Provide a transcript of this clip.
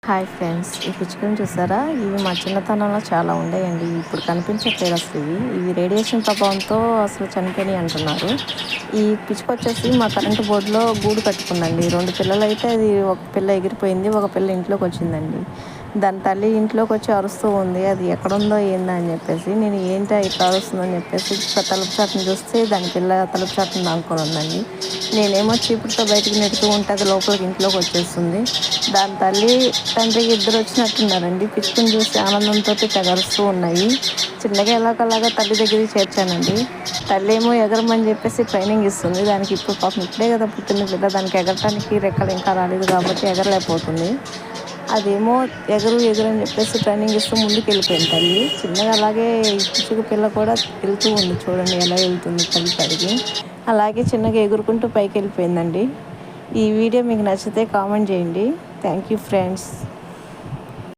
Hi friends, ఈ పిచ్చుకలను చూసారా? ఇవి మా చిన్నతనంలో చాలా ఉండేయండి. ఇప్పుడు కనిపించట్లేదు అసలు. ఇవి రేడియేషన్ ప్రభావంతో అసలు చనిపోయినాయి అంటున్నారు. ఈ పిచ్చుక వచ్చేసి మా కరెంటు బోర్డులో గూడు కట్టుకుందండి. 2 పిల్లలు అయితే, అది ఒక పిల్ల ఎగిరిపోయింది, ఒక పిల్ల ఇంట్లోకి వచ్చిందండి. దాని తల్లి ఇంట్లోకి వచ్చి అరుస్తూ ఉంది. అది ఎక్కడుందో ఏందా అని చెప్పేసి, నేను ఏంటో ఇట్లా అరుస్తుందని చెప్పేసి తలుపు చాటును చూస్తే దాని పిల్ల తలుపు చాటును దాక్కొని ఉందండి. నేనేమో చీపురుతో బయటికి నెడుతూ ఉంటే అది లోపలికి ఇంట్లోకి వచ్చేస్తుంది. దాని తల్లి తండ్రికి ఇద్దరు వచ్చినట్టున్నారండి. పిచ్చుకుని చూసి ఆనందంతో తెగరుస్తూ ఉన్నాయి. చిన్నగా ఎలాగోలాగా తల్లి దగ్గరికి చేర్చానండి. తల్లి ఏమో ఎగరమని చెప్పేసి ట్రైనింగ్ ఇస్తుంది. దానికి ఇప్పుడు పాపం ఇప్పుడే కదా పుట్టిన పిల్ల, దానికి ఎగరటానికి రెక్కలు ఇంకా రాలేదు కాబట్టి ఎగరలేకపోతుంది. అదేమో ఎగరు ఎగురు అని చెప్పేసి ట్రైనింగ్ ఇస్తూ ముందుకు వెళ్ళిపోయింది తల్లి. చిన్నగా అలాగే పిచ్చుక పిల్ల కూడా వెళ్తూ ఉంది. చూడండి ఎలా వెళ్తుంది తల్లి కాడికి. అలాగే చిన్నగా ఎగురుకుంటూ పైకి వెళ్ళిపోయిందండి. ఈ వీడియో మీకు నచ్చితే కామెంట్ చేయండి. Thank you friends.